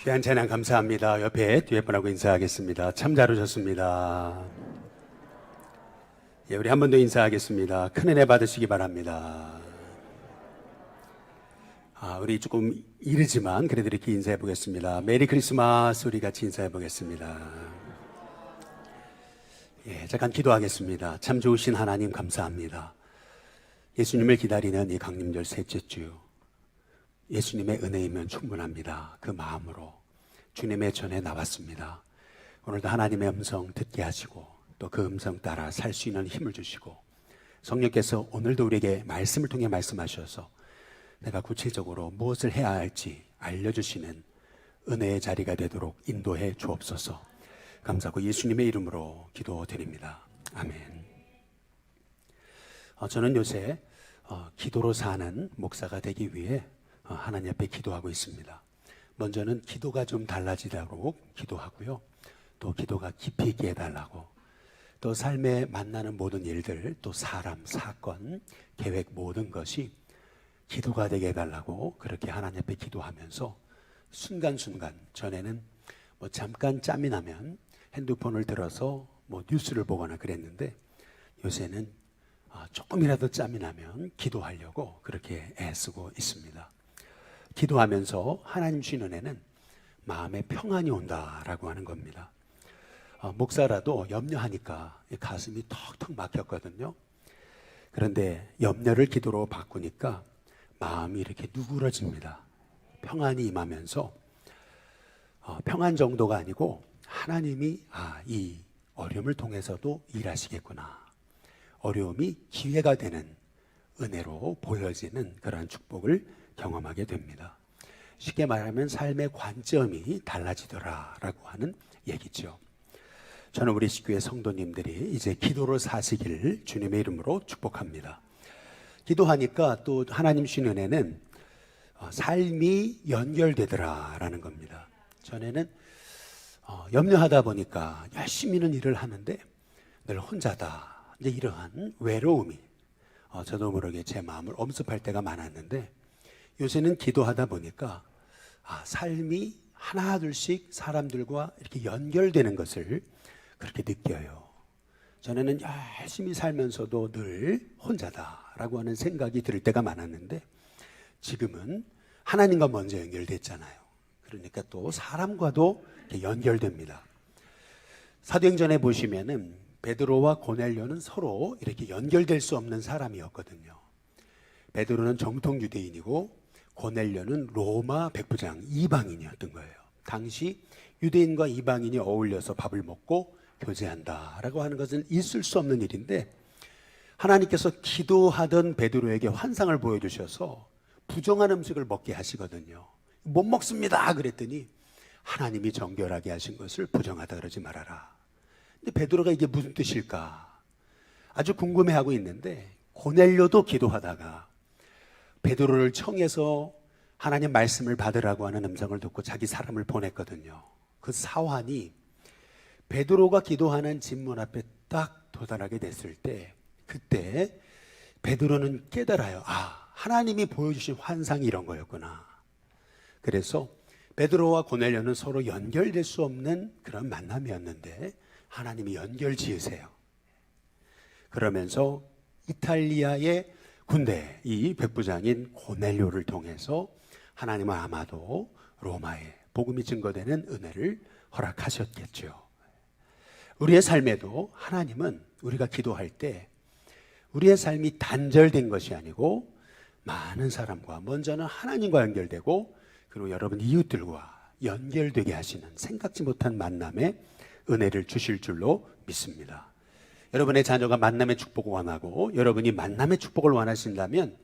귀한 찬양 감사합니다. 옆에 뒤에 분하고 인사하겠습니다. 참 잘 오셨습니다. 예, 우리 한 번 더 인사하겠습니다. 큰 은혜 받으시기 바랍니다. 우리 조금 이르지만 그래도 이렇게 인사해 보겠습니다. 메리 크리스마스. 우리 같이 인사해 보겠습니다. 예, 잠깐 기도하겠습니다. 참 좋으신 하나님 감사합니다. 예수님을 기다리는 이 강림절 셋째 주, 예수님의 은혜이면 충분합니다. 그 마음으로 주님의 전에 나왔습니다. 오늘도 하나님의 음성 듣게 하시고 또 그 음성 따라 살 수 있는 힘을 주시고, 성령께서 오늘도 우리에게 말씀을 통해 말씀하셔서 내가 구체적으로 무엇을 해야 할지 알려주시는 은혜의 자리가 되도록 인도해 주옵소서. 감사하고 예수님의 이름으로 기도드립니다. 아멘. 저는 요새 기도로 사는 목사가 되기 위해 하나님 앞에 기도하고 있습니다. 먼저는 기도가 좀 달라지도록 기도하고요. 또 기도가 깊이 있게 해달라고, 또 삶에 만나는 모든 일들, 또 사람, 사건, 계획 모든 것이 기도가 되게 해달라고 그렇게 하나님 앞에 기도하면서 순간순간, 전에는 잠깐 짬이 나면 핸드폰을 들어서 뉴스를 보거나 그랬는데, 요새는 조금이라도 짬이 나면 기도하려고 그렇게 애쓰고 있습니다. 기도하면서 하나님 주신 은혜는 마음에 평안이 온다라고 하는 겁니다. 목사라도 염려하니까 가슴이 턱턱 막혔거든요. 그런데 염려를 기도로 바꾸니까 마음이 이렇게 누그러집니다. 평안이 임하면서 평안 정도가 아니고 하나님이 이 어려움을 통해서도 일하시겠구나, 어려움이 기회가 되는 은혜로 보여지는 그러한 축복을 경험하게 됩니다. 쉽게 말하면 삶의 관점이 달라지더라라고 하는 얘기죠. 저는 우리 식구의 성도님들이 이제 기도로 사시기를 주님의 이름으로 축복합니다. 기도하니까 또 하나님 주신 은혜는 삶이 연결되더라라는 겁니다. 전에는 염려하다 보니까 열심히는 일을 하는데 늘 혼자다, 이제 이러한 외로움이 저도 모르게 제 마음을 엄습할 때가 많았는데, 요새는 기도하다 보니까 삶이 하나둘씩 사람들과 이렇게 연결되는 것을 그렇게 느껴요. 전에는 열심히 살면서도 늘 혼자다라고 하는 생각이 들 때가 많았는데, 지금은 하나님과 먼저 연결됐잖아요. 그러니까 또 사람과도 이렇게 연결됩니다. 사도행전에 보시면은 베드로와 고넬료는 서로 이렇게 연결될 수 없는 사람이었거든요. 베드로는 정통 유대인이고 고넬료는 로마 백부장 이방인이었던 거예요. 당시 유대인과 이방인이 어울려서 밥을 먹고 교제한다라고 하는 것은 있을 수 없는 일인데, 하나님께서 기도하던 베드로에게 환상을 보여주셔서 부정한 음식을 먹게 하시거든요. 못 먹습니다 그랬더니 하나님이 정결하게 하신 것을 부정하다 그러지 말아라. 근데 베드로가 이게 무슨 뜻일까 아주 궁금해하고 있는데, 고넬료도 기도하다가 베드로를 청해서 하나님 말씀을 받으라고 하는 음성을 듣고 자기 사람을 보냈거든요. 그 사환이 베드로가 기도하는 진문 앞에 딱 도달하게 됐을 때, 그때 베드로는 깨달아요. 하나님이 보여주신 환상이 이런 거였구나. 그래서 베드로와 고넬료는 서로 연결될 수 없는 그런 만남이었는데 하나님이 연결 지으세요. 그러면서 이탈리아의 군대, 이 백부장인 고넬료를 통해서 하나님은 아마도 로마에 복음이 증거되는 은혜를 허락하셨겠죠. 우리의 삶에도 하나님은 우리가 기도할 때 우리의 삶이 단절된 것이 아니고 많은 사람과, 먼저는 하나님과 연결되고, 그리고 여러분 이웃들과 연결되게 하시는 생각지 못한 만남의 은혜를 주실 줄로 믿습니다. 여러분의 자녀가 만남의 축복을 원하고 여러분이 만남의 축복을 원하신다면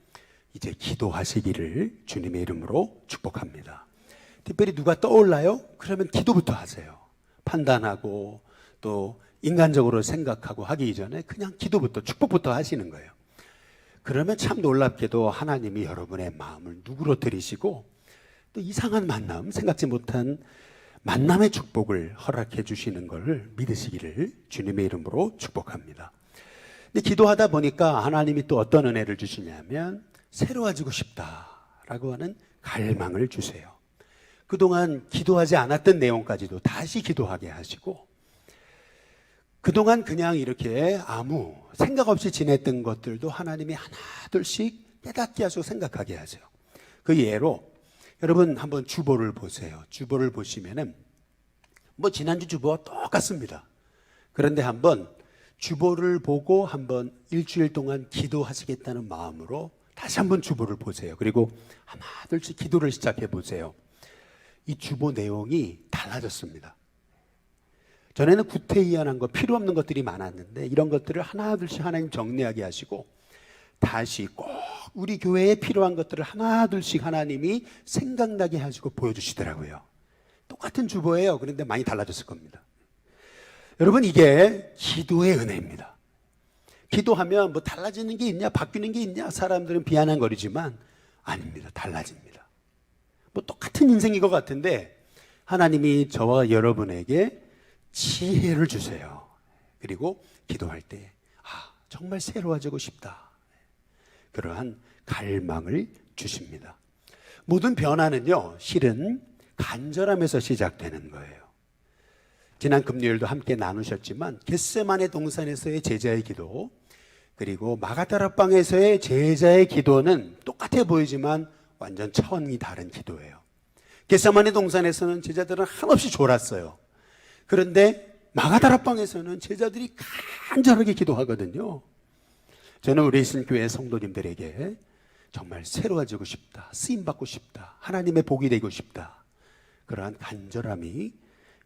이제 기도하시기를 주님의 이름으로 축복합니다. 특별히 누가 떠올라요? 그러면 기도부터 하세요. 판단하고 또 인간적으로 생각하고 하기 이전에 그냥 기도부터, 축복부터 하시는 거예요. 그러면 참 놀랍게도 하나님이 여러분의 마음을 누그러뜨리시고 또 이상한 만남, 생각지 못한 만남의 축복을 허락해 주시는 것을 믿으시기를 주님의 이름으로 축복합니다. 근데 기도하다 보니까 하나님이 또 어떤 은혜를 주시냐면 새로워지고 싶다라고 하는 갈망을 주세요. 그동안 기도하지 않았던 내용까지도 다시 기도하게 하시고, 그동안 그냥 이렇게 아무 생각 없이 지냈던 것들도 하나님이 하나둘씩 깨닫게 하시고 생각하게 하세요. 그 예로 여러분 한번 주보를 보세요. 주보를 보시면은 뭐 지난주 주보와 똑같습니다. 그런데 한번 주보를 보고 한번 일주일 동안 기도하시겠다는 마음으로 다시 한번 주보를 보세요. 그리고 하나둘씩 기도를 시작해 보세요. 이 주보 내용이 달라졌습니다. 전에는 구태의연한 거, 필요 없는 것들이 많았는데 이런 것들을 하나둘씩 하나님 정리하게 하시고 다시 꼭 우리 교회에 필요한 것들을 하나둘씩 하나님이 생각나게 하시고 보여주시더라고요. 똑같은 주보예요. 그런데 많이 달라졌을 겁니다. 여러분, 이게 기도의 은혜입니다. 기도하면 뭐 달라지는 게 있냐, 바뀌는 게 있냐, 사람들은 비아냥거리지만 아닙니다. 달라집니다. 뭐 똑같은 인생인 것 같은데 하나님이 저와 여러분에게 지혜를 주세요. 그리고 기도할 때 정말 새로워지고 싶다, 그러한 갈망을 주십니다. 모든 변화는요, 실은 간절함에서 시작되는 거예요. 지난 금요일도 함께 나누셨지만 겟세마네 동산에서의 제자의 기도, 그리고 마가다락방에서의 제자의 기도는 똑같아 보이지만 완전 차원이 다른 기도예요. 겟세마네 동산에서는 제자들은 한없이 졸았어요. 그런데 마가다락방에서는 제자들이 간절하게 기도하거든요. 저는 우리 신교회 성도님들에게 정말 새로워지고 싶다, 쓰임받고 싶다, 하나님의 복이 되고 싶다, 그러한 간절함이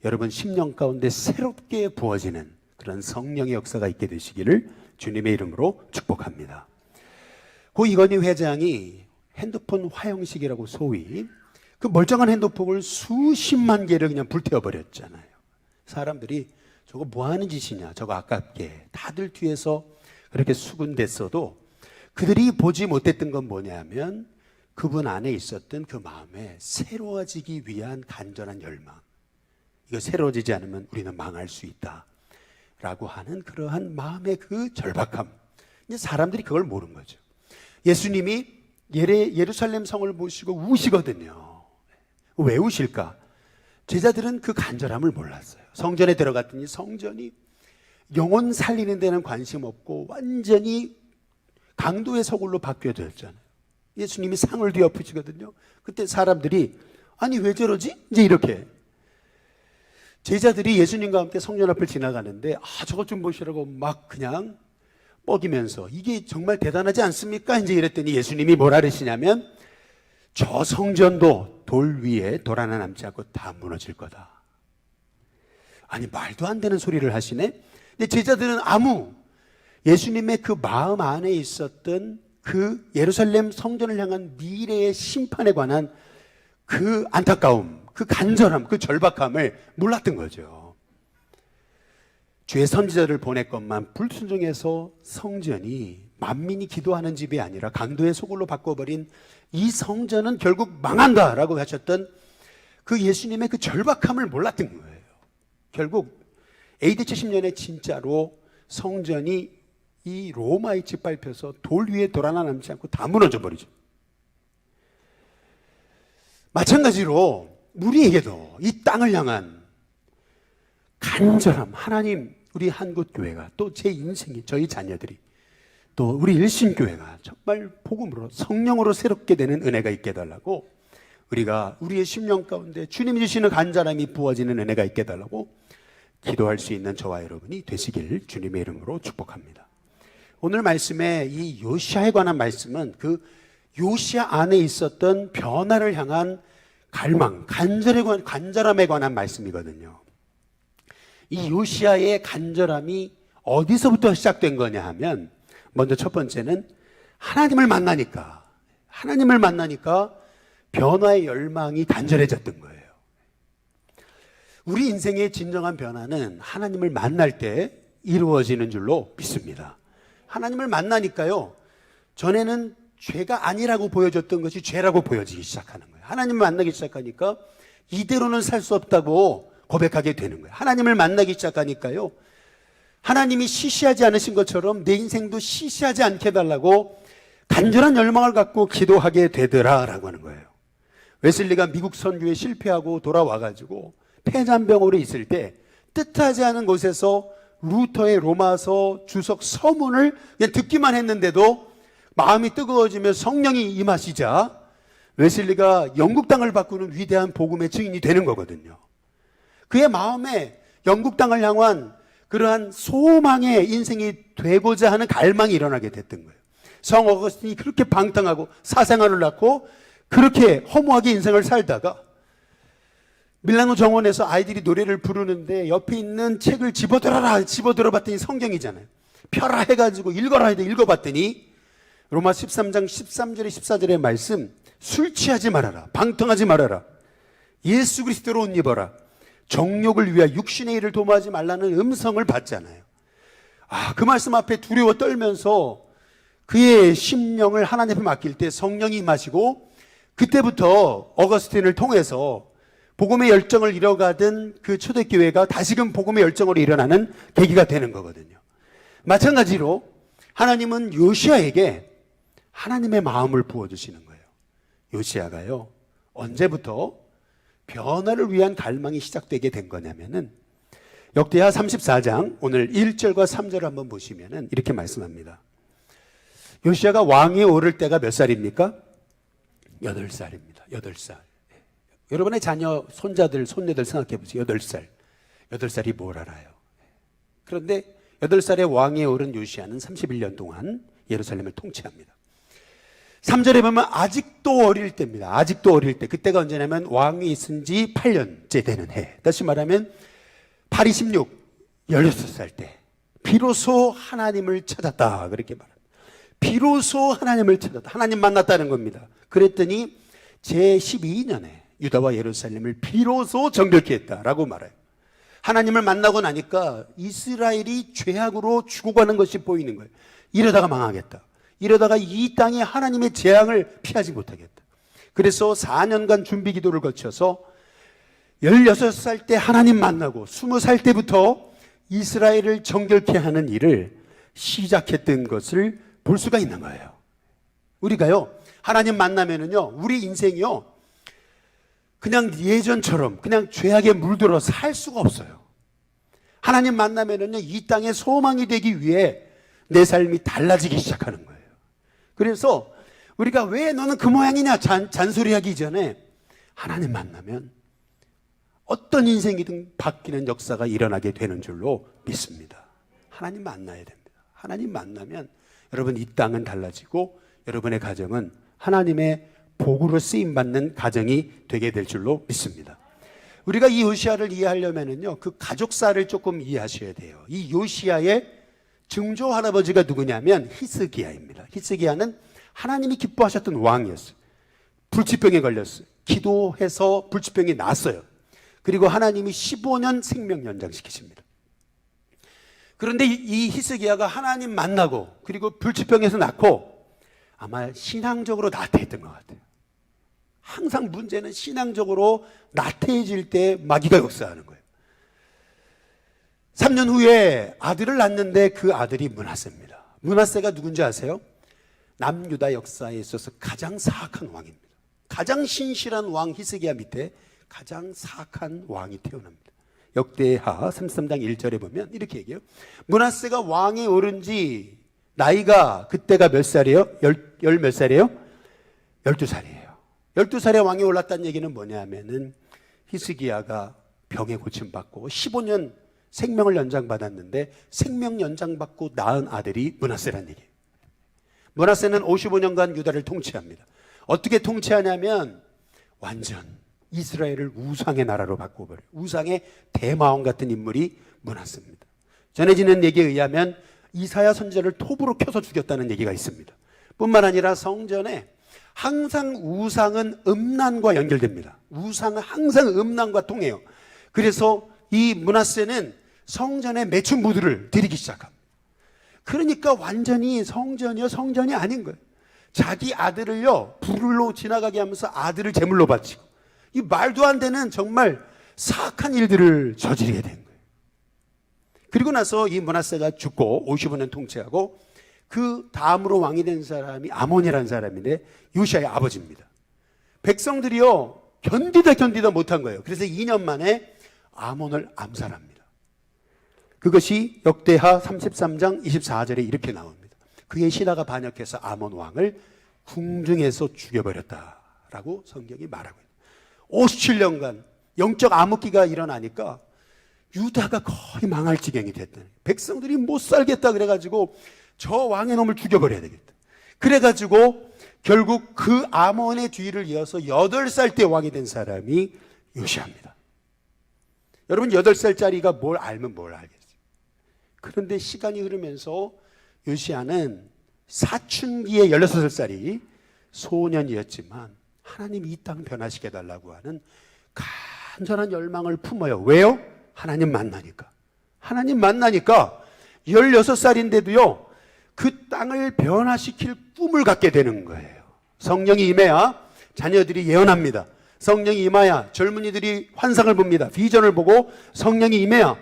여러분 심령 가운데 새롭게 부어지는 그런 성령의 역사가 있게 되시기를 주님의 이름으로 축복합니다. 고 이건희 회장이 핸드폰 화형식이라고 소위 그 멀쩡한 핸드폰을 수십만 개를 그냥 불태워버렸잖아요. 사람들이 저거 뭐 하는 짓이냐, 저거 아깝게, 다들 뒤에서 그렇게 수군댔어도 그들이 보지 못했던 건 뭐냐면 그분 안에 있었던 그 마음에 새로워지기 위한 간절한 열망, 이거 새로워지지 않으면 우리는 망할 수 있다 라고 하는 그러한 마음의 그 절박함, 이제 사람들이 그걸 모르는 거죠. 예수님이 예루살렘 성을 보시고 우시거든요. 왜 우실까? 제자들은 그 간절함을 몰랐어요. 성전에 들어갔더니 성전이 영혼 살리는 데는 관심 없고 완전히 강도의 서굴로 바뀌어졌잖아요. 예수님이 상을 뒤엎으시거든요. 그때 사람들이 아니 왜 저러지? 이제 이렇게 제자들이 예수님과 함께 성전 앞을 지나가는데 저것 좀 보시라고 막 그냥 뻐기면서 이게 정말 대단하지 않습니까? 이제 이랬더니 예수님이 뭐라 그러시냐면 저 성전도 돌 위에 돌 하나 남지 않고 다 무너질 거다. 아니 말도 안 되는 소리를 하시네. 근데 제자들은 예수님의 그 마음 안에 있었던 그 예루살렘 성전을 향한 미래의 심판에 관한 그 안타까움, 그 간절함, 그 절박함을 몰랐던 거죠. 주의 선지자를 보냈건만 불순종해서 성전이 만민이 기도하는 집이 아니라 강도의 소굴로 바꿔버린 이 성전은 결국 망한다라고 하셨던 그 예수님의 그 절박함을 몰랐던 거예요. 결국 AD 70년에 진짜로 성전이 이 로마에 짓밟혀서 돌 위에 돌 하나 남지 않고 다 무너져 버리죠. 마찬가지로 우리에게도 이 땅을 향한 간절함, 하나님, 우리 한국교회가 또 제 인생이, 저희 자녀들이 또 우리 일신교회가 정말 복음으로 성령으로 새롭게 되는 은혜가 있게 해달라고, 우리가 우리의 심령 가운데 주님이 주시는 간절함이 부어지는 은혜가 있게 해달라고 기도할 수 있는 저와 여러분이 되시길 주님의 이름으로 축복합니다. 오늘 말씀에 이 요시아에 관한 말씀은 그 요시아 안에 있었던 변화를 향한 갈망, 간절함에 관한 말씀이거든요. 이 요시아의 간절함이 어디서부터 시작된 거냐 하면, 먼저 첫 번째는 하나님을 만나니까 변화의 열망이 간절해졌던 거예요. 우리 인생의 진정한 변화는 하나님을 만날 때 이루어지는 줄로 믿습니다. 하나님을 만나니까요, 전에는 죄가 아니라고 보여졌던 것이 죄라고 보여지기 시작하는 거예요. 하나님을 만나기 시작하니까 이대로는 살 수 없다고 고백하게 되는 거예요. 하나님을 만나기 시작하니까요, 하나님이 시시하지 않으신 것처럼 내 인생도 시시하지 않게 해달라고 간절한 열망을 갖고 기도하게 되더라라고 하는 거예요. 웨슬리가 미국 선교에 실패하고 돌아와가지고 폐잔병으로 있을 때 뜻하지 않은 곳에서 루터의 로마서 주석 서문을 그냥 듣기만 했는데도 마음이 뜨거워지며 성령이 임하시자 웨슬리가 영국 땅을 바꾸는 위대한 복음의 증인이 되는 거거든요. 그의 마음에 영국 땅을 향한 그러한 소망의 인생이 되고자 하는 갈망이 일어나게 됐던 거예요. 성 어거스틴이 그렇게 방탕하고 사생활을 낳고 그렇게 허무하게 인생을 살다가 밀라노 정원에서 아이들이 노래를 부르는데 옆에 있는 책을 집어들어봤더니 성경이잖아요. 펴라 해가지고 읽어라 해도 읽어봤더니 로마 13장 13절에 14절의 말씀, 술 취하지 말아라, 방탕하지 말아라, 예수 그리스도로 옷 입어라, 정욕을 위하여 육신의 일을 도모하지 말라는 음성을 받잖아요. 그 말씀 앞에 두려워 떨면서 그의 심령을 하나님 앞에 맡길 때 성령이 임하시고 그때부터 어거스틴을 통해서 복음의 열정을 잃어가던 그 초대교회가 다시금 복음의 열정으로 일어나는 계기가 되는 거거든요. 마찬가지로 하나님은 요시아에게 하나님의 마음을 부어주시는 거예요. 요시아가요, 언제부터 변화를 위한 갈망이 시작되게 된 거냐면은 역대하 34장 오늘 1절과 3절을 한번 보시면은 이렇게 말씀합니다. 요시아가 왕위에 오를 때가 몇 살입니까? 8살입니다. 8살. 여러분의 자녀, 손자들, 손녀들 생각해 보세요. 8살. 8살이 뭘 알아요? 그런데 8살의 왕위에 오른 요시아는 31년 동안 예루살렘을 통치합니다. 3절에 보면 아직도 어릴 때입니다. 아직도 어릴 때. 그때가 언제냐면 왕이 있은 지 8년째 되는 해. 다시 말하면 8, 26, 16살 때 비로소 하나님을 찾았다. 그렇게 말합니다. 비로소 하나님을 찾았다. 하나님 만났다는 겁니다. 그랬더니 제12년에 유다와 예루살렘을 비로소 정결케 했다라고 말해요. 하나님을 만나고 나니까 이스라엘이 죄악으로 죽어가는 것이 보이는 거예요. 이러다가 망하겠다. 이러다가 이 땅에 하나님의 재앙을 피하지 못하겠다. 그래서 4년간 준비 기도를 거쳐서 16살 때 하나님 만나고 20살 때부터 이스라엘을 정결케 하는 일을 시작했던 것을 볼 수가 있는 거예요. 우리가요, 하나님 만나면은요, 우리 인생이요, 그냥 예전처럼 그냥 죄악에 물들어 살 수가 없어요. 하나님 만나면은요, 이 땅에 소망이 되기 위해 내 삶이 달라지기 시작하는 거예요. 그래서 우리가 왜 너는 그 모양이냐 잔소리하기 이전에 하나님 만나면 어떤 인생이든 바뀌는 역사가 일어나게 되는 줄로 믿습니다. 하나님 만나야 됩니다. 하나님 만나면 여러분 이 땅은 달라지고 여러분의 가정은 하나님의 복으로 쓰임받는 가정이 되게 될 줄로 믿습니다. 우리가 이 요시아를 이해하려면은요, 그 가족사를 조금 이해하셔야 돼요. 이 요시아의 증조 할아버지가 누구냐면 히스기야입니다. 히스기야는 하나님이 기뻐하셨던 왕이었어요. 불치병에 걸렸어요. 기도해서 불치병이 났어요. 그리고 하나님이 15년 생명 연장시키십니다. 그런데 이 히스기야가 하나님 만나고 그리고 불치병에서 낫고 아마 신앙적으로 나태했던 것 같아요. 항상 문제는 신앙적으로 나태해질 때 마귀가 역사하는 거예요. 3년 후에 아들을 낳는데 그 아들이 므낫세입니다. 므낫세가 누군지 아세요? 남유다 역사에 있어서 가장 사악한 왕입니다. 가장 신실한 왕 히스기야 밑에 가장 사악한 왕이 태어납니다. 역대하 33장 1절에 보면 이렇게 얘기해요. 므낫세가 왕에 오른 지 나이가 그때가 몇 살이에요? 열 몇 살이에요? 12살이에요. 12살에 왕이 올랐다는 얘기는 뭐냐면은 히스기야가 병에 고침받고 15년 생명을 연장받았는데 생명 연장받고 낳은 아들이 므낫세라는 얘기예요. 므낫세는 55년간 유다를 통치합니다. 어떻게 통치하냐면 완전 이스라엘을 우상의 나라로 바꿔버려요. 우상의 대마왕 같은 인물이 므낫세입니다. 전해지는 얘기에 의하면 이사야 선지자를 톱으로 켜서 죽였다는 얘기가 있습니다. 뿐만 아니라 성전에 항상 우상은 음란과 연결됩니다. 우상은 항상 음란과 통해요. 그래서 이 므낫세는 성전에 매춘부들을 드리기 시작합니다. 그러니까 완전히 성전이 아닌 거예요. 자기 아들을요, 불로 지나가게 하면서 아들을 제물로 바치고, 이 말도 안 되는 정말 사악한 일들을 저지르게 된 거예요. 그리고 나서 이 므낫세가 죽고 55년 통치하고 그 다음으로 왕이 된 사람이 아몬이라는 사람인데 요시아의 아버지입니다. 백성들이요 견디다 못한 거예요. 그래서 2년 만에 아몬을 암살합니다. 그것이 역대하 33장 24절에 이렇게 나옵니다. 그의 신하가 반역해서 아몬 왕을 궁중에서 죽여버렸다라고 성경이 말하고 있어요. 57년간 영적 암흑기가 일어나니까 유다가 거의 망할 지경이 됐다. 백성들이 못 살겠다 그래가지고 저 왕의 놈을 죽여버려야 되겠다. 그래가지고 결국 그 아몬의 뒤를 이어서 8살 때 왕이 된 사람이 요시아입니다. 여러분 8살짜리가 뭘 알면 뭘 알겠어요. 그런데 시간이 흐르면서 요시아는 사춘기에 16살짜리 소년이었지만 하나님이 이 땅 변화시켜달라고 하는 간절한 열망을 품어요. 왜요? 하나님 만나니까. 하나님 만나니까 16살인데도요 그 땅을 변화시킬 꿈을 갖게 되는 거예요. 성령이 임해야 자녀들이 예언합니다. 성령이 임하야 젊은이들이 환상을 봅니다. 비전을 보고 성령이 임해야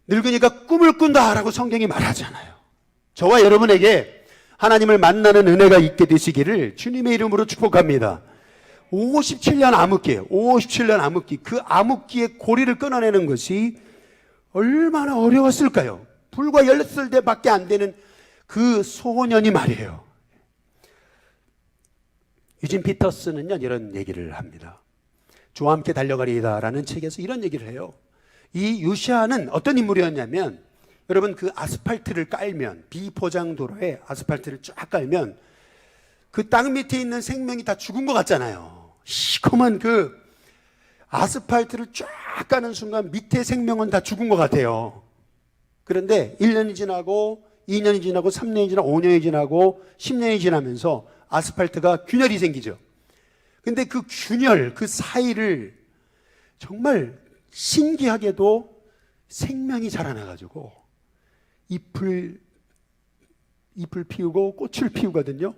늙은이가 꿈을 꾼다라고 성경이 말하잖아요. 저와 여러분에게 하나님을 만나는 은혜가 있게 되시기를 주님의 이름으로 축복합니다. 57년 암흑기예요. 57년 암흑기. 그 암흑기의 고리를 끊어내는 것이 얼마나 어려웠을까요? 불과 16살 밖에 안 되는 그 소년이 말이에요. 유진 피터스는요 이런 얘기를 합니다. 주와 함께 달려가리다라는 책에서 이런 얘기를 해요. 이 요시아는 어떤 인물이었냐면 여러분 그 아스팔트를 깔면 비포장도로에 아스팔트를 쫙 깔면 그 땅 밑에 있는 생명이 다 죽은 것 같잖아요. 시커먼 그 아스팔트를 쫙 까는 순간 밑에 생명은 다 죽은 것 같아요. 그런데 1년이 지나고 2년이 지나고 3년이 지나고 5년이 지나고 10년이 지나면서 아스팔트가 균열이 생기죠. 근데 그 균열, 그 사이를 정말 신기하게도 생명이 자라나가지고 잎을 피우고 꽃을 피우거든요.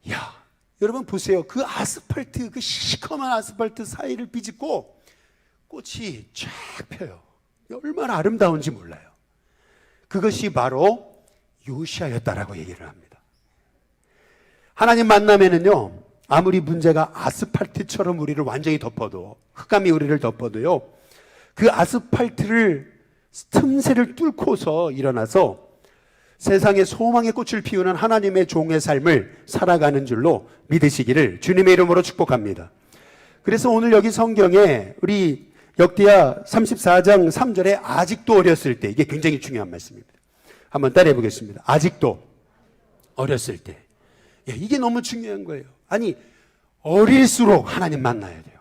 야, 여러분 보세요. 그 아스팔트, 그 시커먼 아스팔트 사이를 비집고 꽃이 쫙 펴요. 얼마나 아름다운지 몰라요. 그것이 바로 요시아였다라고 얘기를 합니다. 하나님 만나면은요, 아무리 문제가 아스팔트처럼 우리를 완전히 덮어도, 흑암이 우리를 덮어도요, 그 아스팔트를 틈새를 뚫고서 일어나서 세상에 소망의 꽃을 피우는 하나님의 종의 삶을 살아가는 줄로 믿으시기를 주님의 이름으로 축복합니다. 그래서 오늘 여기 성경에 우리 역대하 34장 3절에 아직도 어렸을 때, 이게 굉장히 중요한 말씀입니다. 한번 따라해 보겠습니다. 아직도 어렸을 때. 예, 이게 너무 중요한 거예요. 아니, 어릴수록 하나님 만나야 돼요.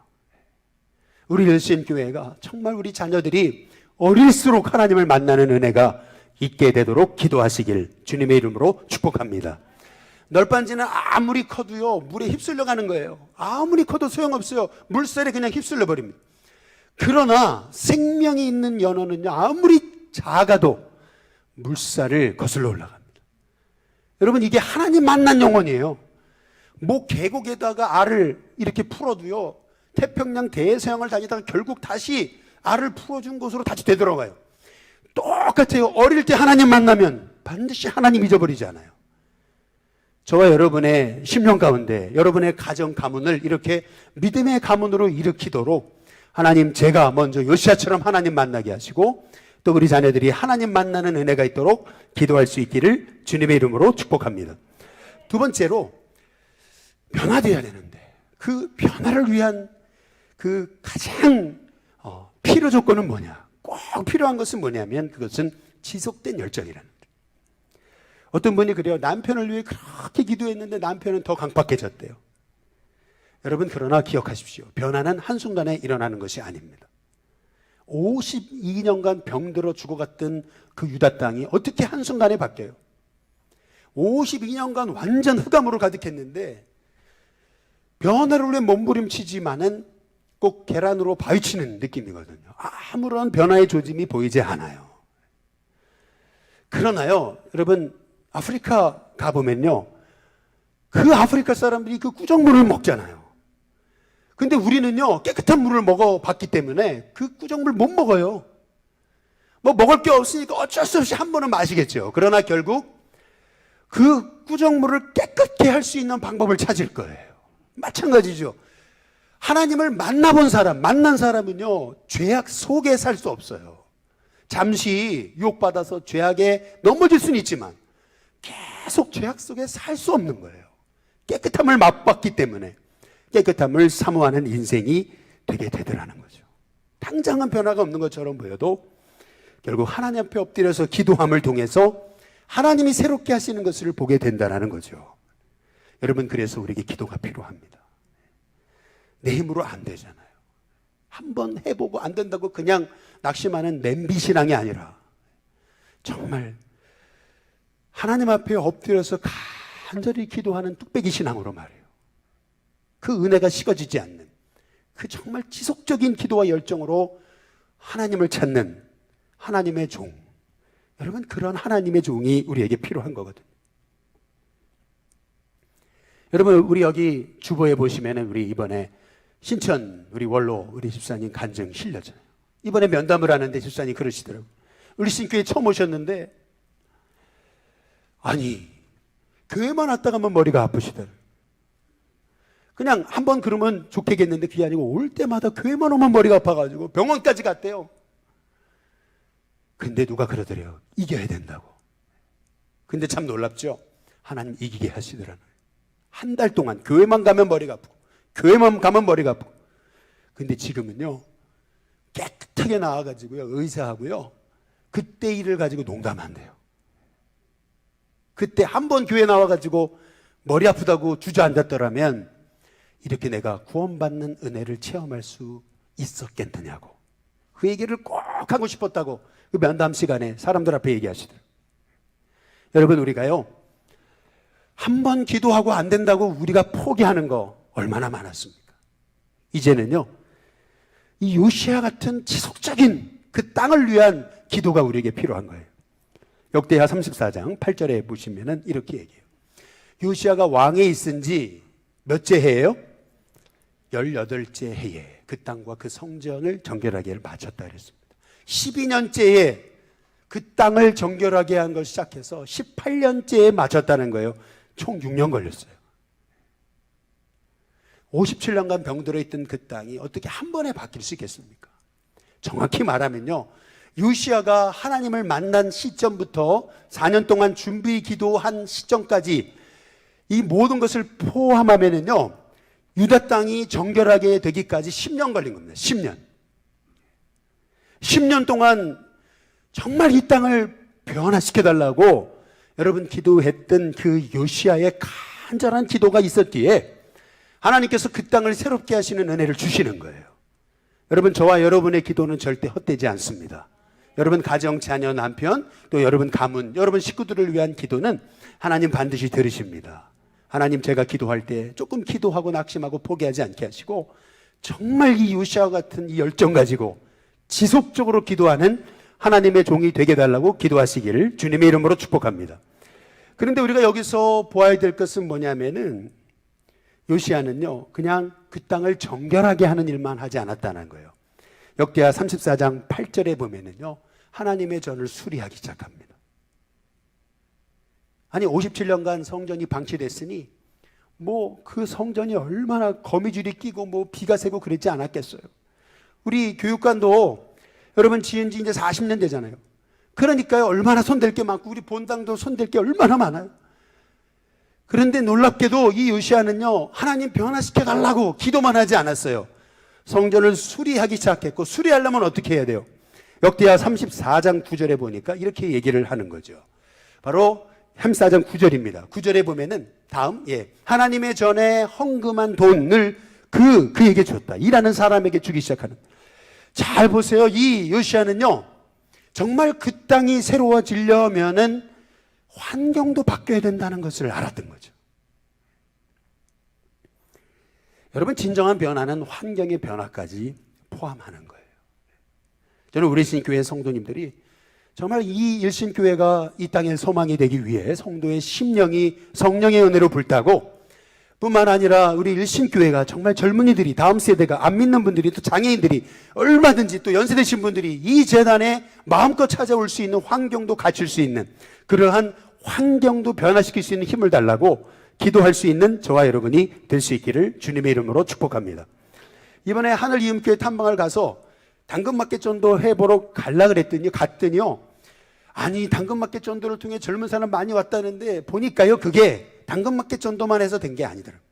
우리 열심교회가 정말 우리 자녀들이 어릴수록 하나님을 만나는 은혜가 있게 되도록 기도하시길 주님의 이름으로 축복합니다. 널빤지는 아무리 커도요 물에 휩쓸려 가는 거예요. 아무리 커도 소용없어요. 물살에 그냥 휩쓸려 버립니다. 그러나 생명이 있는 연어는요 아무리 작아도 물살을 거슬러 올라갑니다. 여러분 이게 하나님 만난 영혼이에요. 뭐 계곡에다가 알을 이렇게 풀어도요 태평양 대서양을 다니다가 결국 다시 알을 풀어준 곳으로 다시 되돌아가요. 똑같아요. 어릴 때 하나님 만나면 반드시 하나님 잊어버리지 않아요. 저와 여러분의 심령 가운데 여러분의 가정 가문을 이렇게 믿음의 가문으로 일으키도록 하나님 제가 먼저 요시아처럼 하나님 만나게 하시고 또 우리 자녀들이 하나님 만나는 은혜가 있도록 기도할 수 있기를 주님의 이름으로 축복합니다. 두 번째로 변화되어야 되는데 그 변화를 위한 그 가장 필요 조건은 뭐냐? 꼭 필요한 것은 뭐냐면 그것은 지속된 열정이라는 거예요. 어떤 분이 그래요. 남편을 위해 그렇게 기도했는데 남편은 더 강팍해졌대요. 여러분 그러나 기억하십시오. 변화는 한순간에 일어나는 것이 아닙니다. 52년간 병들어 죽어갔던 그 유다 땅이 어떻게 한순간에 바뀌어요? 52년간 완전 흑암으로 가득했는데 변화를 위해 몸부림치지만은 꼭 계란으로 바위치는 느낌이거든요. 아무런 변화의 조짐이 보이지 않아요. 그러나요, 여러분, 아프리카 가보면요, 그 아프리카 사람들이 그 꾸정물을 먹잖아요. 근데 우리는요, 깨끗한 물을 먹어봤기 때문에 그 꾸정물 못 먹어요. 뭐 먹을 게 없으니까 어쩔 수 없이 한 번은 마시겠죠. 그러나 결국 그 꾸정물을 깨끗게 할 수 있는 방법을 찾을 거예요. 마찬가지죠. 하나님을 만난 사람은요, 죄악 속에 살 수 없어요. 잠시 유혹받아서 죄악에 넘어질 수는 있지만 계속 죄악 속에 살 수 없는 거예요. 깨끗함을 맛봤기 때문에 깨끗함을 사모하는 인생이 되게 되더라는 거죠. 당장은 변화가 없는 것처럼 보여도 결국 하나님 앞에 엎드려서 기도함을 통해서 하나님이 새롭게 하시는 것을 보게 된다는 거죠. 여러분, 그래서 우리에게 기도가 필요합니다. 내 힘으로 안 되잖아요. 한번 해보고 안 된다고 그냥 낙심하는 냄비신앙이 아니라 정말 하나님 앞에 엎드려서 간절히 기도하는 뚝배기 신앙으로 말이에요. 그 은혜가 식어지지 않는 그 정말 지속적인 기도와 열정으로 하나님을 찾는 하나님의 종. 여러분, 그런 하나님의 종이 우리에게 필요한 거거든요. 여러분, 우리 여기 주보에 보시면 우리 이번에 신천 우리 원로 우리 집사님 간증 실렸잖아요. 이번에 면담을 하는데 집사님 그러시더라고요. 우리 신교회 처음 오셨는데 아니 교회만 왔다 가면 머리가 아프시더라고요. 그냥 한번 그러면 좋겠는데 그게 아니고 올 때마다 교회만 오면 머리가 아파가지고 병원까지 갔대요. 근데 누가 그러더래요. 이겨야 된다고. 근데 참 놀랍죠. 하나님 이기게 하시더라고요. 한 달 동안 교회만 가면 머리가 아프고 교회만 가면 머리가 아프고. 근데 지금은요 깨끗하게 나와가지고요 의사하고요 그때 일을 가지고 농담한대요. 그때 한 번 교회 나와가지고 머리 아프다고 주저앉았더라면 이렇게 내가 구원받는 은혜를 체험할 수 있었겠느냐고 그 얘기를 꼭 하고 싶었다고 그 면담 시간에 사람들 앞에 얘기하시더라고요. 여러분, 우리가요 한 번 기도하고 안 된다고 우리가 포기하는 거 얼마나 많았습니까? 이제는요 이 요시야 같은 지속적인 그 땅을 위한 기도가 우리에게 필요한 거예요. 역대하 34장 8절에 보시면은 이렇게 얘기해요. 요시야가 왕에 있은 지 몇째 해예요? 18째 해에 그 땅과 그 성전을 정결하게 마쳤다 그랬습니다. 12년째에 그 땅을 정결하게 한 걸 시작해서 18년째에 마쳤다는 거예요. 총 6년 걸렸어요. 57년간 병들어 있던 그 땅이 어떻게 한 번에 바뀔 수 있겠습니까? 정확히 말하면요 요시야가 하나님을 만난 시점부터 4년 동안 준비 기도한 시점까지 이 모든 것을 포함하면은요 유다 땅이 정결하게 되기까지 10년 걸린 겁니다. 10년 동안 정말 이 땅을 변화시켜달라고 여러분 기도했던 그 요시야의 간절한 기도가 있었기에 하나님께서 그 땅을 새롭게 하시는 은혜를 주시는 거예요. 여러분, 저와 여러분의 기도는 절대 헛되지 않습니다. 여러분 가정, 자녀, 남편, 또 여러분 가문, 여러분 식구들을 위한 기도는 하나님 반드시 들으십니다. 하나님, 제가 기도할 때 조금 기도하고 낙심하고 포기하지 않게 하시고 정말 이 요시야 같은 이 열정 가지고 지속적으로 기도하는 하나님의 종이 되게 달라고 기도하시기를 주님의 이름으로 축복합니다. 그런데 우리가 여기서 보아야 될 것은 뭐냐면은 요시야는요 그냥 그 땅을 정결하게 하는 일만 하지 않았다는 거예요. 역대하 34장 8절에 보면은요 하나님의 전을 수리하기 시작합니다. 아니 57년간 성전이 방치됐으니 뭐 그 성전이 얼마나 거미줄이 끼고 뭐 비가 새고 그랬지 않았겠어요. 우리 교육관도 여러분 지은 지 이제 40년 되잖아요. 그러니까요 얼마나 손댈 게 많고 우리 본당도 손댈 게 얼마나 많아요. 그런데 놀랍게도 이 요시야는요 하나님 변화시켜 달라고 기도만 하지 않았어요. 성전을 수리하기 시작했고 수리하려면 어떻게 해야 돼요? 역대하 34장 9절에 보니까 이렇게 얘기를 하는 거죠. 바로 34장 9절입니다. 9절에 보면은 다음 하나님의 전에 헌금한 돈을 그에게 줬다. 일하는 사람에게 주기 시작하는. 잘 보세요. 이 요시야는요 정말 그 땅이 새로워지려면은 환경도 바뀌어야 된다는 것을 알았던 거죠. 여러분, 진정한 변화는 환경의 변화까지 포함하는 거예요. 저는 우리 신교회 성도님들이 정말 이 일신교회가 이 땅의 소망이 되기 위해 성도의 심령이 성령의 은혜로 불타고 뿐만 아니라 우리 일신교회가 정말 젊은이들이 다음 세대가 안 믿는 분들이 또 장애인들이 얼마든지 또 연세되신 분들이 이 재단에 마음껏 찾아올 수 있는 환경도 갖출 수 있는 그러한 환경도 변화시킬 수 있는 힘을 달라고 기도할 수 있는 저와 여러분이 될 수 있기를 주님의 이름으로 축복합니다. 이번에 하늘이음교회 탐방을 가서 당근마켓 전도 해보러 갈라 갔더니요. 아니, 당근마켓 전도를 통해 젊은 사람 많이 왔다는데 보니까요, 그게 당근마켓 전도만 해서 된 게 아니더라고요.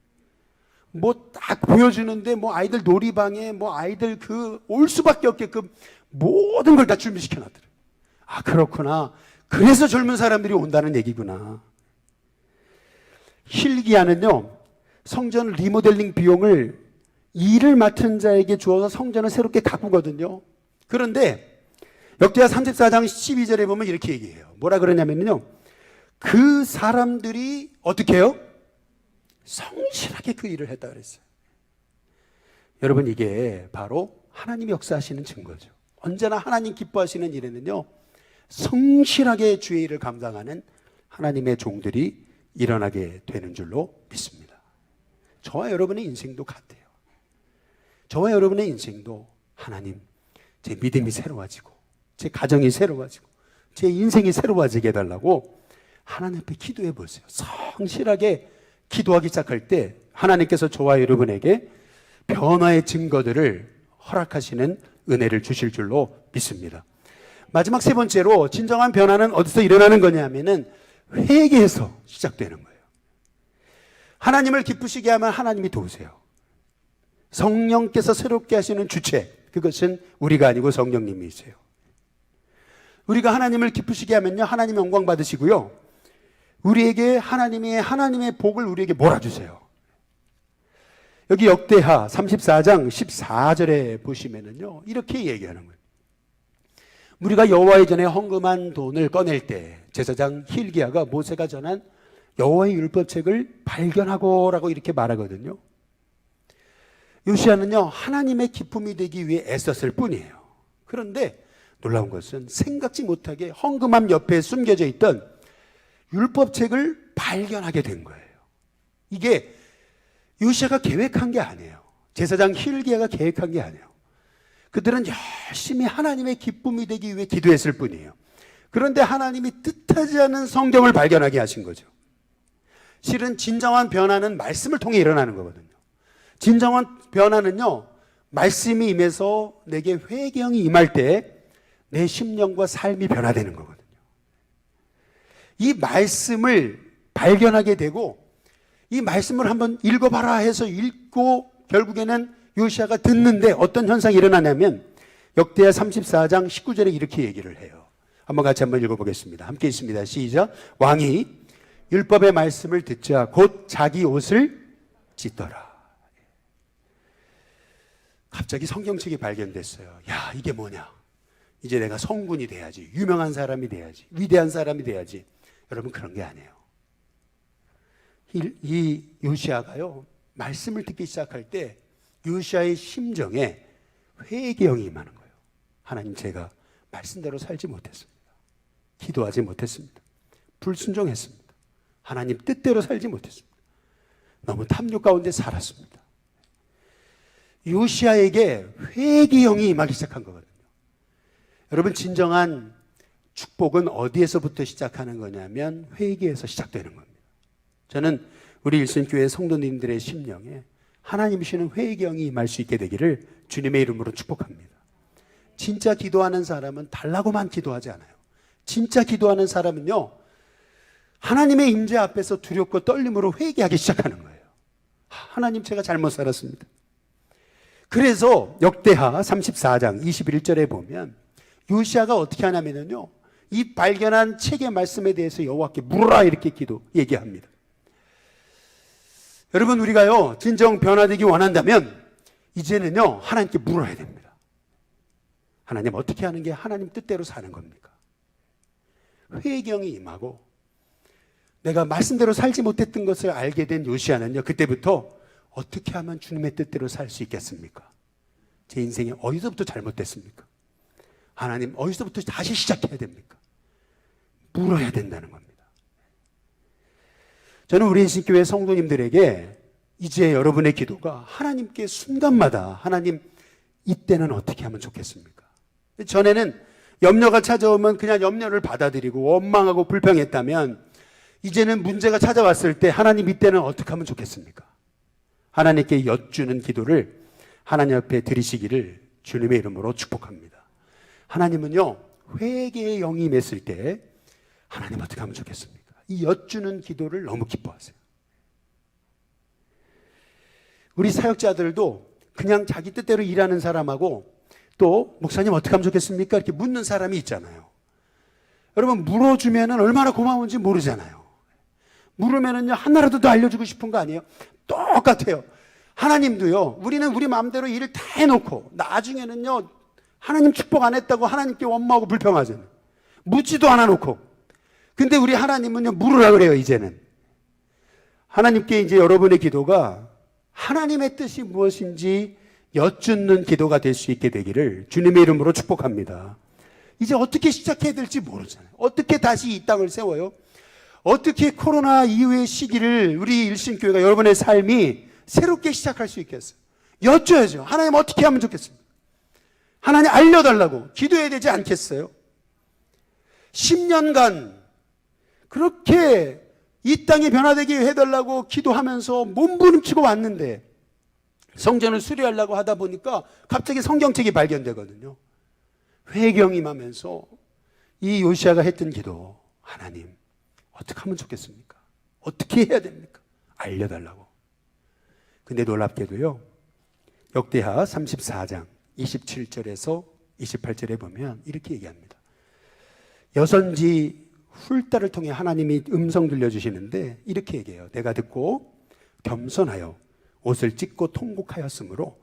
뭐 딱 보여주는데 뭐 아이들 놀이방에 뭐 아이들 올 수밖에 없게끔 모든 걸 다 준비시켜 놨더라고요. 아, 그렇구나. 그래서 젊은 사람들이 온다는 얘기구나. 힐기야는요, 성전 리모델링 비용을 일을 맡은 자에게 주어서 성전을 새롭게 가꾸거든요. 그런데 역대하 34장 12절에 보면 이렇게 얘기해요. 뭐라 그러냐면요, 그 사람들이 어떻게 해요? 성실하게 그 일을 했다 그랬어요. 여러분, 이게 바로 하나님이 역사하시는 증거죠. 언제나 하나님 기뻐하시는 일에는요, 성실하게 주의 일을 감당하는 하나님의 종들이 일어나게 되는 줄로 믿습니다. 저와 여러분의 인생도 같아요. 저와 여러분의 인생도 하나님, 제 믿음이 새로워지고 제 가정이 새로워지고 제 인생이 새로워지게 해달라고 하나님 앞에 기도해 보세요. 성실하게 기도하기 시작할 때 하나님께서 저와 여러분에게 변화의 증거들을 허락하시는 은혜를 주실 줄로 믿습니다. 마지막 세 번째로 진정한 변화는 어디서 일어나는 거냐면은 회개에서 시작되는 거예요. 하나님을 기쁘시게 하면 하나님이 도우세요. 성령께서 새롭게 하시는 주체, 그것은 우리가 아니고 성령님이세요. 우리가 하나님을 기쁘시게 하면요, 하나님 영광 받으시고요, 우리에게 하나님의 복을 우리에게 몰아주세요. 여기 역대하 34장 14절에 보시면은요, 이렇게 얘기하는 거예요. 우리가 여호와의 전에 헌금한 돈을 꺼낼 때 제사장 힐기야가 모세가 전한 여호와의 율법책을 발견하고라고 이렇게 말하거든요. 요시야는요, 하나님의 기쁨이 되기 위해 애썼을 뿐이에요. 그런데 놀라운 것은 생각지 못하게 헌금함 옆에 숨겨져 있던 율법책을 발견하게 된 거예요. 이게 요시야가 계획한 게 아니에요. 제사장 힐기야가 계획한 게 아니에요. 그들은 열심히 하나님의 기쁨이 되기 위해 기도했을 뿐이에요. 그런데 하나님이 뜻하지 않은 성경을 발견하게 하신 거죠. 실은 진정한 변화는 말씀을 통해 일어나는 거거든요. 진정한 변화는요, 말씀이 임해서 내게 회개형이 임할 때 내 심령과 삶이 변화되는 거거든요. 이 말씀을 발견하게 되고 이 말씀을 한번 읽어봐라 해서 읽고 결국에는 요시야가 듣는데 어떤 현상이 일어나냐면 역대하 34장 19절에 이렇게 얘기를 해요. 한번 같이 한번 읽어보겠습니다. 함께 있습니다. 시작. 왕이 율법의 말씀을 듣자 곧 자기 옷을 찢더라. 갑자기 성경책이 발견됐어요. 야, 이게 뭐냐? 이제 내가 성군이 돼야지, 유명한 사람이 돼야지, 위대한 사람이 돼야지. 여러분, 그런 게 아니에요. 이 요시야가요, 말씀을 듣기 시작할 때 요시야의 심정에 회개형이 임하는 거예요. 하나님, 제가 말씀대로 살지 못했습니다. 기도하지 못했습니다. 불순종했습니다. 하나님 뜻대로 살지 못했습니다. 너무 탐욕 가운데 살았습니다. 요시야에게 회개형이 임하기 시작한 거거든요. 여러분, 진정한 축복은 어디에서부터 시작하는 거냐면 회개에서 시작되는 겁니다. 저는 우리 일선교회 성도님들의 심령에 하나님이시는 회개형이 임할 수 있게 되기를 주님의 이름으로 축복합니다. 진짜 기도하는 사람은 달라고만 기도하지 않아요. 진짜 기도하는 사람은요, 하나님의 임재 앞에서 두렵고 떨림으로 회개하기 시작하는 거예요. 하나님, 제가 잘못 살았습니다. 그래서 역대하 34장 21절에 보면 요시야가 어떻게 하냐면요, 이 발견한 책의 말씀에 대해서 여호와께 물어라 이렇게 얘기합니다. 여러분, 우리가요 진정 변화되기 원한다면 이제는요 하나님께 물어야 됩니다. 하나님, 어떻게 하는 게 하나님 뜻대로 사는 겁니까? 회개형이 임하고 내가 말씀대로 살지 못했던 것을 알게 된 요시야는요, 그때부터 어떻게 하면 주님의 뜻대로 살 수 있겠습니까? 제 인생이 어디서부터 잘못됐습니까? 하나님, 어디서부터 다시 시작해야 됩니까? 물어야 된다는 겁니다. 저는 우리 인신교회 성도님들에게 이제 여러분의 기도가 하나님께 순간마다 하나님, 이때는 어떻게 하면 좋겠습니까? 전에는 염려가 찾아오면 그냥 염려를 받아들이고 원망하고 불평했다면 이제는 문제가 찾아왔을 때 하나님 이때는 어떻게 하면 좋겠습니까? 하나님께 여쭈는 기도를 하나님 앞에 드리시기를 주님의 이름으로 축복합니다. 하나님은요, 회개의 영이 임했을 때 하나님 어떻게 하면 좋겠습니까? 이 여쭈는 기도를 너무 기뻐하세요. 우리 사역자들도 그냥 자기 뜻대로 일하는 사람하고 또 목사님 어떻게 하면 좋겠습니까? 이렇게 묻는 사람이 있잖아요. 여러분, 물어주면 얼마나 고마운지 모르잖아요. 물으면은요, 하나라도 더 알려주고 싶은 거 아니에요? 똑같아요. 하나님도요, 우리는 우리 마음대로 일을 다 해놓고 나중에는요, 하나님 축복 안 했다고 하나님께 원망하고 불평하잖아요. 묻지도 않아 놓고. 근데 우리 하나님은요, 물으라 그래요. 이제는 하나님께 이제 여러분의 기도가 하나님의 뜻이 무엇인지 여쭙는 기도가 될 수 있게 되기를 주님의 이름으로 축복합니다. 이제 어떻게 시작해야 될지 모르잖아요. 어떻게 다시 이 땅을 세워요? 어떻게 코로나 이후의 시기를 우리 일신교회가 여러분의 삶이 새롭게 시작할 수 있겠어요? 여쭤야죠. 하나님 어떻게 하면 좋겠습니까? 하나님 알려달라고 기도해야 되지 않겠어요? 10년간 그렇게 이 땅이 변화되게 해달라고 기도하면서 몸부림치고 왔는데 성전을 수리하려고 하다 보니까 갑자기 성경책이 발견되거든요. 회경임하면서 이 요시아가 했던 기도, 하나님 어떻게 하면 좋겠습니까? 어떻게 해야 됩니까? 알려달라고. 근데 놀랍게도요, 역대하 34장 27절에서 28절에 보면 이렇게 얘기합니다. 여선지 훌다를 통해 하나님이 음성 들려주시는데 이렇게 얘기해요. 내가 듣고 겸손하여 옷을 찢고 통곡하였으므로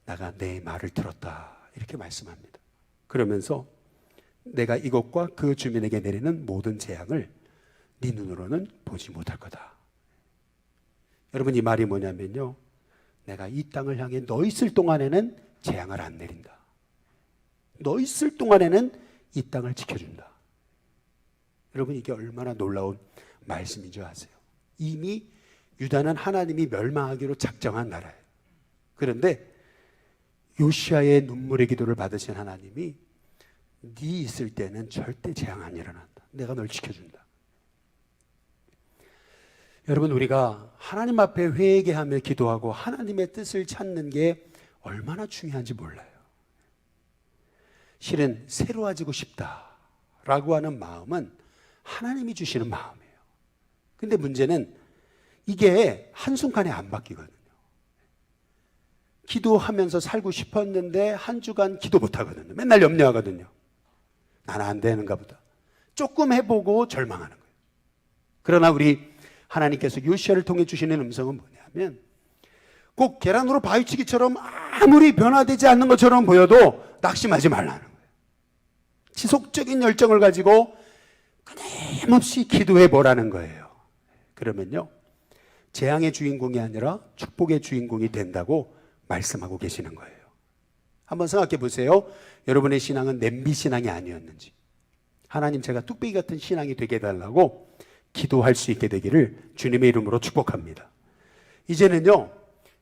나가 내 말을 들었다. 이렇게 말씀합니다. 그러면서 내가 이곳과 그 주민에게 내리는 모든 재앙을 네 눈으로는 보지 못할 거다. 여러분, 이 말이 뭐냐면요, 내가 이 땅을 향해 너 있을 동안에는 재앙을 안 내린다. 너 있을 동안에는 이 땅을 지켜준다. 여러분, 이게 얼마나 놀라운 말씀인 줄 아세요? 이미 유다는 하나님이 멸망하기로 작정한 나라예요. 그런데 요시아의 눈물의 기도를 받으신 하나님이 네 있을 때는 절대 재앙 안 일어난다. 내가 널 지켜준다. 여러분, 우리가 하나님 앞에 회개하며 기도하고 하나님의 뜻을 찾는 게 얼마나 중요한지 몰라요. 실은 새로워지고 싶다라고 하는 마음은 하나님이 주시는 마음이에요. 근데 문제는 이게 한순간에 안 바뀌거든요. 기도하면서 살고 싶었는데 한 주간 기도 못 하거든요. 맨날 염려하거든요. 나는 안 되는가 보다. 조금 해보고 절망하는 거예요. 그러나 우리 하나님께서 요시아를 통해 주시는 음성은 뭐냐면 꼭 계란으로 바위치기처럼 아무리 변화되지 않는 것처럼 보여도 낙심하지 말라는 거예요. 지속적인 열정을 가지고 끊임없이 기도해 보라는 거예요. 그러면요, 재앙의 주인공이 아니라 축복의 주인공이 된다고 말씀하고 계시는 거예요. 한번 생각해 보세요. 여러분의 신앙은 냄비 신앙이 아니었는지, 하나님 제가 뚝배기 같은 신앙이 되게 해달라고 기도할 수 있게 되기를 주님의 이름으로 축복합니다. 이제는요,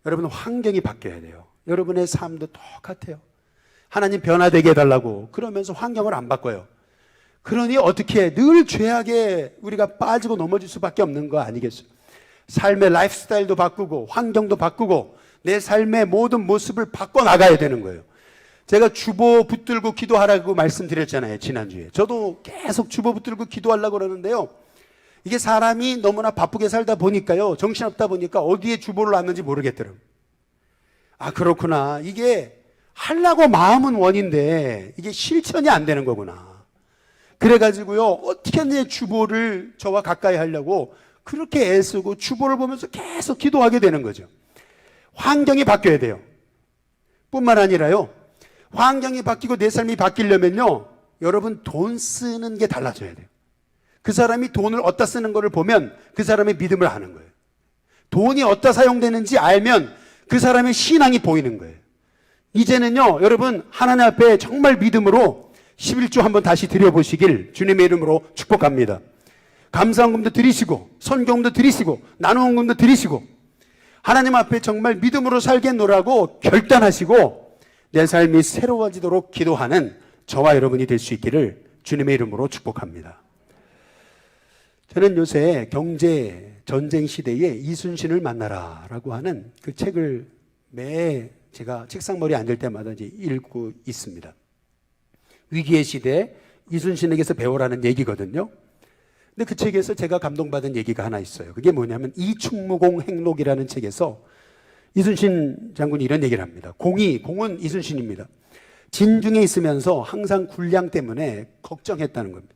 여러분 환경이 바뀌어야 돼요. 여러분의 삶도 똑같아요. 하나님 변화되게 해달라고 그러면서 환경을 안 바꿔요. 그러니 어떻게 늘 죄악에 우리가 빠지고 넘어질 수밖에 없는 거 아니겠어요? 삶의 라이프스타일도 바꾸고 환경도 바꾸고 내 삶의 모든 모습을 바꿔나가야 되는 거예요. 제가 주보 붙들고 기도하라고 말씀드렸잖아요, 지난주에. 저도 계속 주보 붙들고 기도하려고 그러는데요, 이게 사람이 너무나 바쁘게 살다 보니까요, 정신없다 보니까 어디에 주보를 놨는지 모르겠더라고요. 아, 그렇구나. 이게 하려고 마음은 원인데 이게 실천이 안 되는 거구나. 그래가지고요, 어떻게 내 주보를 저와 가까이 하려고 그렇게 애쓰고 주보를 보면서 계속 기도하게 되는 거죠. 환경이 바뀌어야 돼요. 뿐만 아니라요, 환경이 바뀌고 내 삶이 바뀌려면요, 여러분 돈 쓰는 게 달라져야 돼요. 그 사람이 돈을 어디다 쓰는 거를 보면 그 사람의 믿음을 아는 거예요. 돈이 어디다 사용되는지 알면 그 사람의 신앙이 보이는 거예요. 이제는요, 여러분 하나님 앞에 정말 믿음으로 11조 한번 다시 드려보시길 주님의 이름으로 축복합니다. 감사헌금도 드리시고 선경도 드리시고 나눔헌금도 드리시고 하나님 앞에 정말 믿음으로 살겠노라고 결단하시고 내 삶이 새로워지도록 기도하는 저와 여러분이 될 수 있기를 주님의 이름으로 축복합니다. 저는 요새 경제 전쟁 시대에 이순신을 만나라라고 하는 그 책을 매 제가 책상머리에 앉을 때마다 이제 읽고 있습니다. 위기의 시대 이순신에게서 배우라는 얘기거든요. 근데 그 책에서 제가 감동받은 얘기가 하나 있어요. 그게 뭐냐면 이충무공 행록이라는 책에서 이순신 장군이 이런 얘기를 합니다. 공은 이순신입니다. 진중에 있으면서 항상 군량 때문에 걱정했다는 겁니다.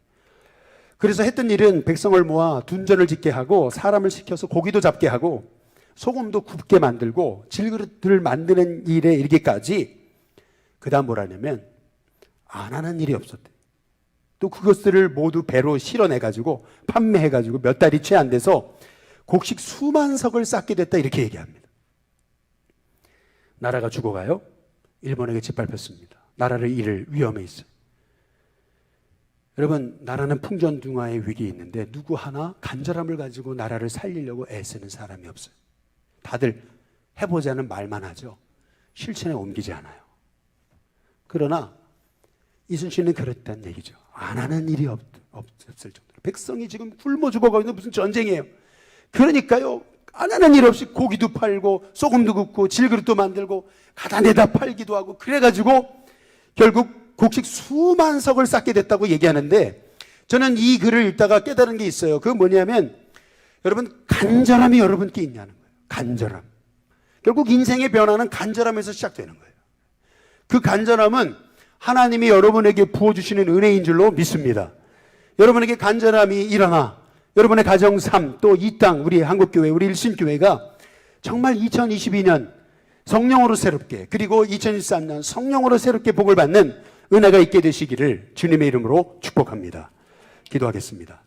그래서 했던 일은 백성을 모아 둔전을 짓게 하고 사람을 시켜서 고기도 잡게 하고 소금도 굽게 만들고 질그릇을 만드는 일에 이르기까지 그 다음 뭐라냐면 안 하는 일이 없었대. 또 그것들을 모두 배로 실어내가지고 판매해가지고 몇 달이 채 안 돼서 곡식 수만 석을 쌓게 됐다 이렇게 얘기합니다. 나라가 죽어가요? 일본에게 짓밟혔습니다. 나라를 잃을 위험에 있어요. 여러분, 나라는 풍전등화의 위기에 있는데 누구 하나 간절함을 가지고 나라를 살리려고 애쓰는 사람이 없어요. 다들 해보자는 말만 하죠. 실천에 옮기지 않아요. 그러나 이순신은 그랬다는 얘기죠. 안 하는 일이 없을 정도로. 백성이 지금 굶어 죽어가고 있는 무슨 전쟁이에요. 그러니까요, 안 하는 일 없이 고기도 팔고 소금도 굽고 질그릇도 만들고 가다 내다 팔기도 하고 그래가지고 결국 곡식 수만 석을 쌓게 됐다고 얘기하는데, 저는 이 글을 읽다가 깨달은 게 있어요. 그건 뭐냐면 여러분, 간절함이 여러분께 있냐는 거예요. 간절함. 결국 인생의 변화는 간절함에서 시작되는 거예요. 그 간절함은 하나님이 여러분에게 부어주시는 은혜인 줄로 믿습니다. 여러분에게 간절함이 일어나 여러분의 가정 삶, 또 이 땅, 우리 한국교회, 우리 일신교회가 정말 2022년 성령으로 새롭게, 그리고 2023년 성령으로 새롭게 복을 받는 은혜가 있게 되시기를 주님의 이름으로 축복합니다. 기도하겠습니다.